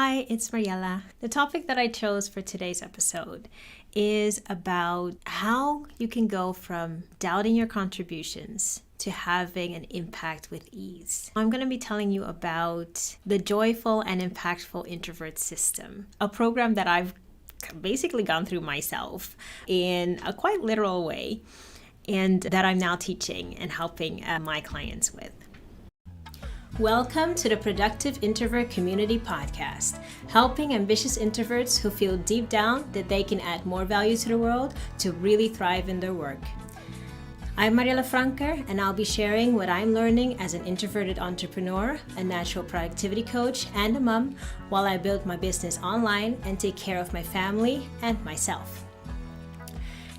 Hi, it's Mariella. The topic that I chose for today's episode is about how you can go from doubting your contributions to having an impact with ease. I'm going to be telling you about the joyful and impactful introvert system, a program that I've basically gone through myself in a quite literal way, and that I'm now teaching and helping my clients with. Welcome to the Productive Introvert Community Podcast, helping ambitious introverts who feel deep down that they can add more value to the world to really thrive in their work. I'm Mariella Franker, and I'll be sharing what I'm learning as an introverted entrepreneur, a natural productivity coach, and a mom while I build my business online and take care of my family and myself.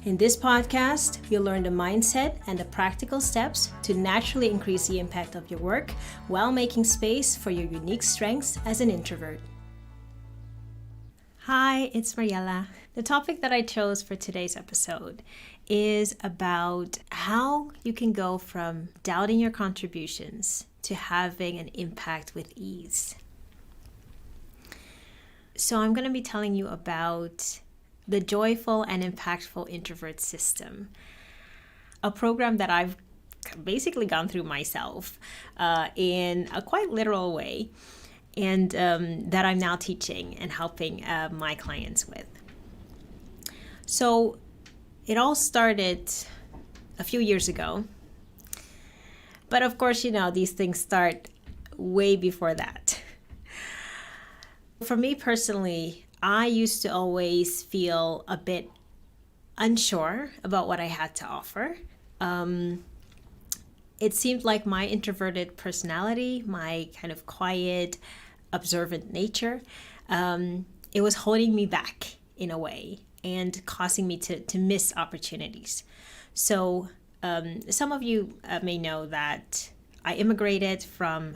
In this podcast, you'll learn the mindset and the practical steps to naturally increase the impact of your work while making space for your unique strengths as an introvert. Hi, it's Mariella. The topic that I chose for today's episode is about how you can go from doubting your contributions to having an impact with ease. So I'm going to be telling you about the joyful and impactful introvert system, a program that I've basically gone through myself in a quite literal way, and that I'm now teaching and helping my clients with. So it all started a few years ago, but of course, these things start way before that. For me personally, I used to always feel a bit unsure about what I had to offer. It seemed like my introverted personality, my kind of quiet, observant nature, it was holding me back in a way and causing me to miss opportunities. So some of you may know that I immigrated from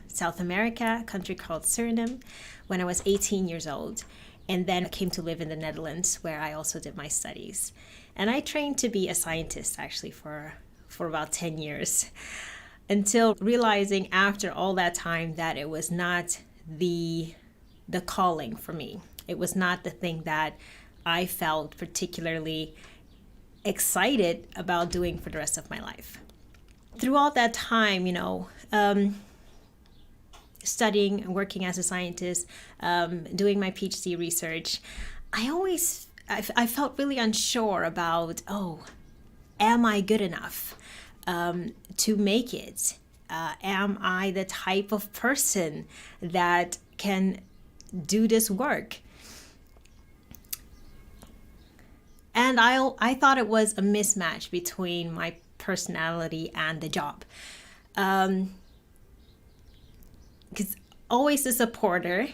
South America, a country called Suriname, when I was 18 years old, and then came to live in the Netherlands, where I also did my studies. And I trained to be a scientist actually for about 10 years, until realizing after all that time that it was not the calling for me. It was not the thing that I felt particularly excited about doing for the rest of my life. Throughout that time, studying and working as a scientist, doing my PhD research, I felt really unsure about, am I good enough to make it? Am I the type of person that can do this work? And I thought it was a mismatch between my personality and the job. Because always a supporter,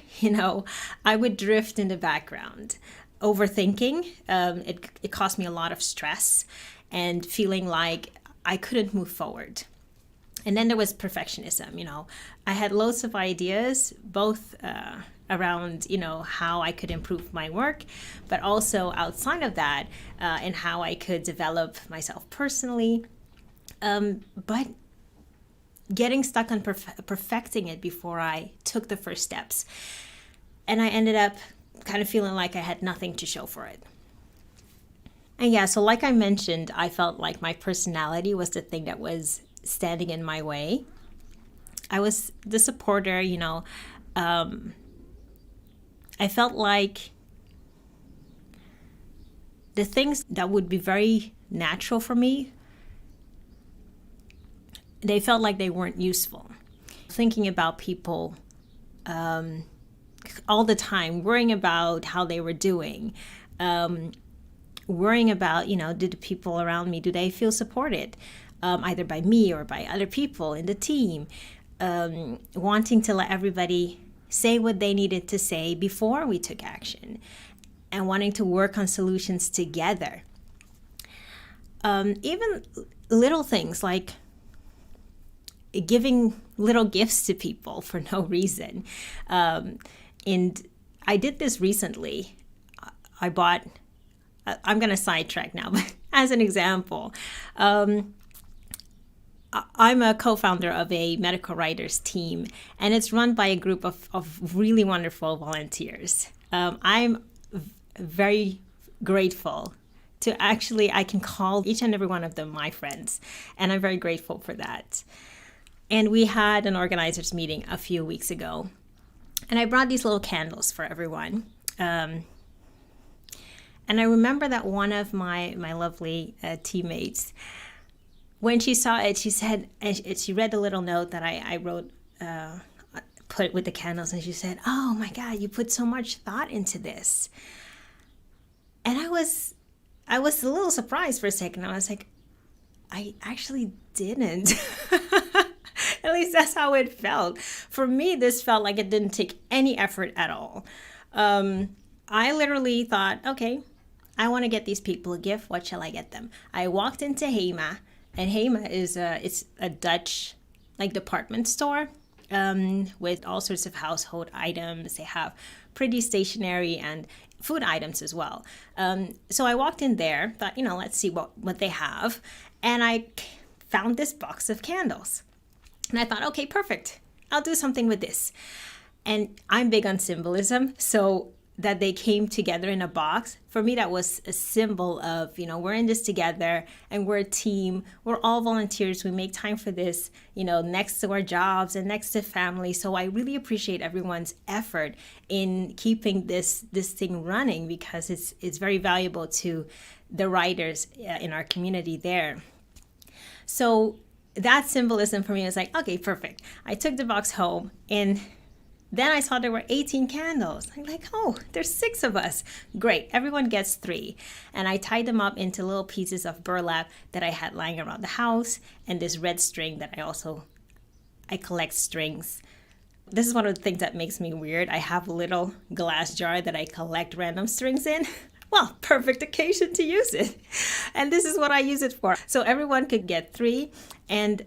I would drift in the background. Overthinking, it caused me a lot of stress and feeling like I couldn't move forward. And then there was perfectionism, I had loads of ideas, both around, how I could improve my work, but also outside of that, and how I could develop myself personally. But getting stuck on perfecting it before I took the first steps. And I ended up kind of feeling like I had nothing to show for it. And yeah, so like I mentioned, I felt like my personality was the thing that was standing in my way. I was the supporter, I felt like the things that would be very natural for me, they felt like they weren't useful. Thinking about people all the time, worrying about how they were doing, worrying about, do the people around me, do they feel supported, either by me or by other people in the team, wanting to let everybody say what they needed to say before we took action, and wanting to work on solutions together. Even little things like giving little gifts to people for no reason. And I did this recently. I'm going to sidetrack now, but as an example, I'm a co-founder of a medical writers team, and it's run by a group of really wonderful volunteers. I'm very grateful to actually, I can call each and every one of them my friends, and I'm very grateful for that. And we had an organizers meeting a few weeks ago, and I brought these little candles for everyone. And I remember that one of my lovely teammates, when she saw it, she said, and she read the little note that I wrote, put with the candles, and she said, "Oh my God, you put so much thought into this." And I was a little surprised for a second. I was like, I actually didn't. At least that's how it felt. For me, this felt like it didn't take any effort at all. I literally thought, okay, I want to get these people a gift. What shall I get them? I walked into Hema, and Hema is it's a Dutch like department store with all sorts of household items. They have pretty stationery and food items as well. So I walked in there, thought, let's see what they have. And I found this box of candles. And I thought, okay, perfect. I'll do something with this. And I'm big on symbolism. So that they came together in a box, for me, that was a symbol of, we're in this together and we're a team. We're all volunteers. We make time for this, next to our jobs and next to family. So I really appreciate everyone's effort in keeping this thing running, because it's very valuable to the writers in our community there. So that symbolism for me was like, okay, perfect. I took the box home, and then I saw there were 18 candles. I'm like, oh, there's 6 of us. Great, everyone gets 3. And I tied them up into little pieces of burlap that I had lying around the house, and this red string that I collect strings. This is one of the things that makes me weird. I have a little glass jar that I collect random strings in. Well, perfect occasion to use it. And this is what I use it for. So everyone could get 3, and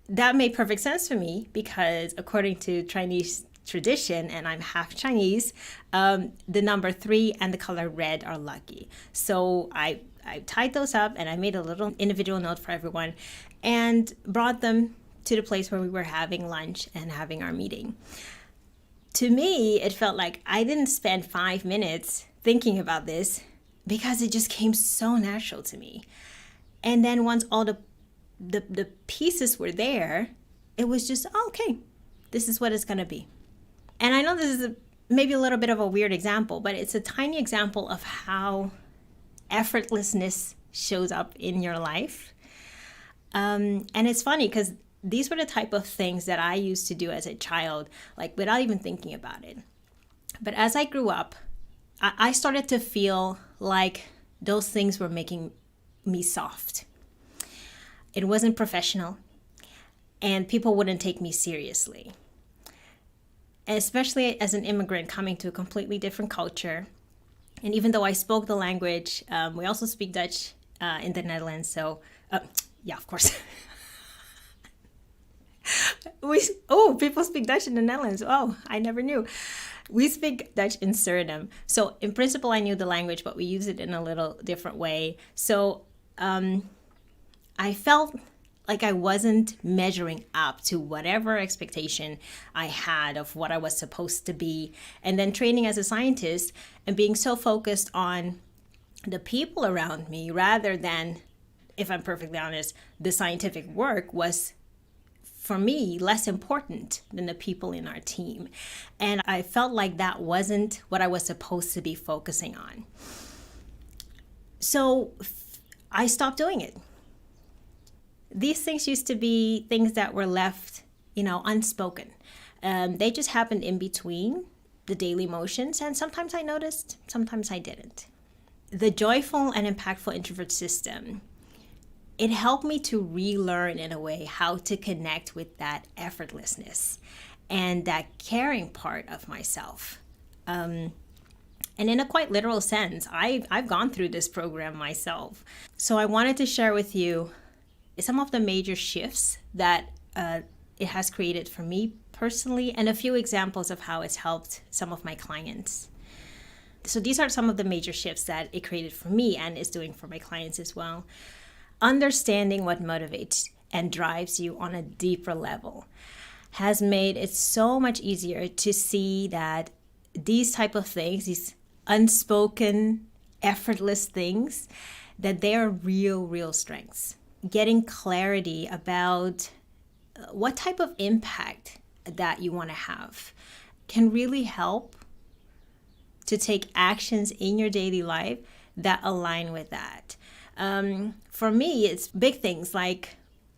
that made perfect sense for me, because according to Chinese tradition, and I'm half Chinese, the number 3 and the color red are lucky. So I tied those up, and I made a little individual note for everyone and brought them to the place where we were having lunch and having our meeting. To me, it felt like I didn't spend 5 minutes thinking about this, because it just came so natural to me. And then once all the pieces were there, it was just, okay, this is what it's going to be. And I know this is maybe a little bit of a weird example, but it's a tiny example of how effortlessness shows up in your life. And it's funny, because these were the type of things that I used to do as a child, like without even thinking about it. But as I grew up, I started to feel like those things were making me soft. It wasn't professional, and people wouldn't take me seriously. Especially as an immigrant coming to a completely different culture. And even though I spoke the language, we also speak Dutch in the Netherlands. So, yeah, of course. People speak Dutch in the Netherlands. Oh, I never knew. We speak Dutch in Suriname. So in principle, I knew the language, but we use it in a little different way. So I felt like I wasn't measuring up to whatever expectation I had of what I was supposed to be. And then training as a scientist and being so focused on the people around me rather than, if I'm perfectly honest, the scientific work was, for me, less important than the people in our team. And I felt like that wasn't what I was supposed to be focusing on. So I stopped doing it. These things used to be things that were left, unspoken. They just happened in between the daily motions, and sometimes I noticed, sometimes I didn't. The joyful and impactful introvert system, it helped me to relearn in a way how to connect with that effortlessness and that caring part of myself. And in a quite literal sense, I've gone through this program myself. So I wanted to share with you some of the major shifts that it has created for me personally, and a few examples of how it's helped some of my clients. So these are some of the major shifts that it created for me and is doing for my clients as well. Understanding what motivates and drives you on a deeper level, has made it so much easier to see that these type of things, these unspoken, effortless things, that they are real strengths. Getting clarity about what type of impact that you want to have can really help to take actions in your daily life that align with that. For me, it's big things like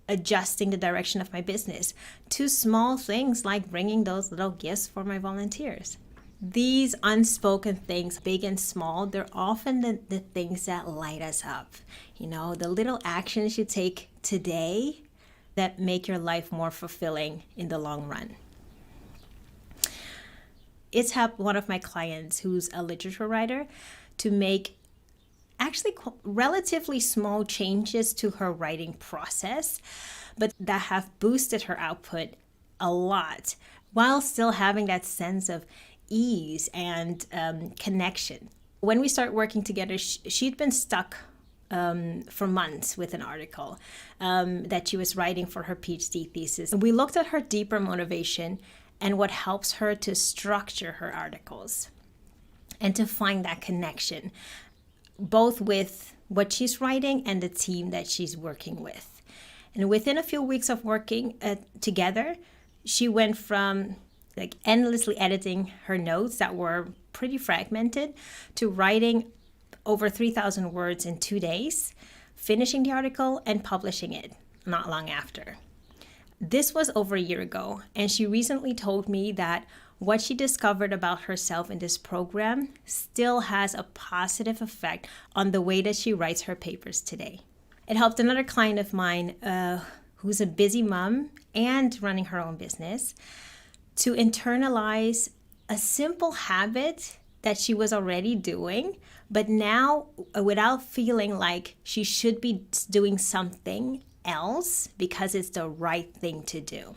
adjusting the direction of my business to small things like bringing those little gifts for my volunteers. These unspoken things, big and small, they're often the things that light us up. You know, the little actions you take today that make your life more fulfilling in the long run. It's helped one of my clients who's a literature writer to make actually relatively small changes to her writing process, but that have boosted her output a lot while still having that sense of ease and connection. When we started working together, she'd been stuck for months with an article that she was writing for her PhD thesis. And we looked at her deeper motivation and what helps her to structure her articles and to find that connection, both with what she's writing and the team that she's working with. And within a few weeks of working together, she went from like endlessly editing her notes that were pretty fragmented to writing over 3,000 words in 2 days, finishing the article and publishing it not long after. This was over a year ago, and she recently told me that what she discovered about herself in this program still has a positive effect on the way that she writes her papers today. It helped another client of mine who's a busy mom and running her own business to internalize a simple habit that she was already doing, but now without feeling like she should be doing something else because it's the right thing to do.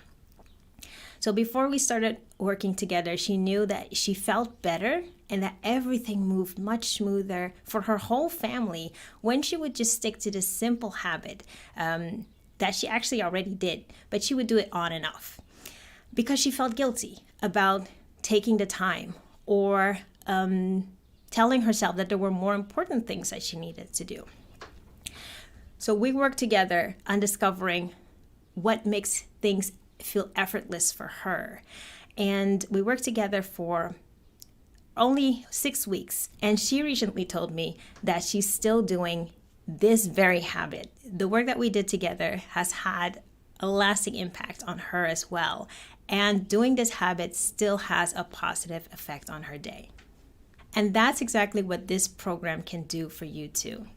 So before we started working together, she knew that she felt better and that everything moved much smoother for her whole family when she would just stick to this simple habit that she actually already did, but she would do it on and off because she felt guilty about taking the time or telling herself that there were more important things that she needed to do. So we worked together on discovering what makes things feel effortless for her. And we worked together for only 6 weeks. And she recently told me that she's still doing this very habit. The work that we did together has had a lasting impact on her as well. And doing this habit still has a positive effect on her day. And that's exactly what this program can do for you too.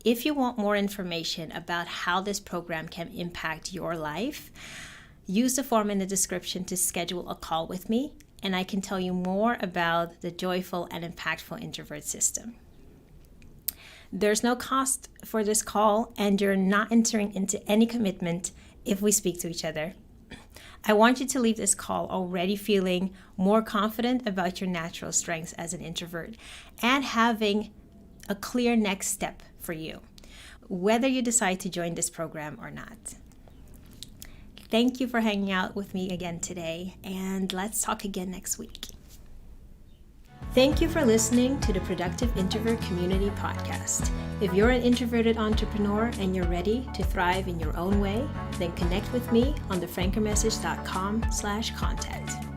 If you want more information about how this program can impact your life, use the form in the description to schedule a call with me, and I can tell you more about the joyful and impactful introvert system. There's no cost for this call, and you're not entering into any commitment if we speak to each other. I want you to leave this call already feeling more confident about your natural strengths as an introvert and having a clear next step for you, whether you decide to join this program or not. Thank you for hanging out with me again today, and let's talk again next week. Thank you for listening to the Productive Introvert Community Podcast. If you're an introverted entrepreneur and you're ready to thrive in your own way, then connect with me on thefrankermessage.com/contact.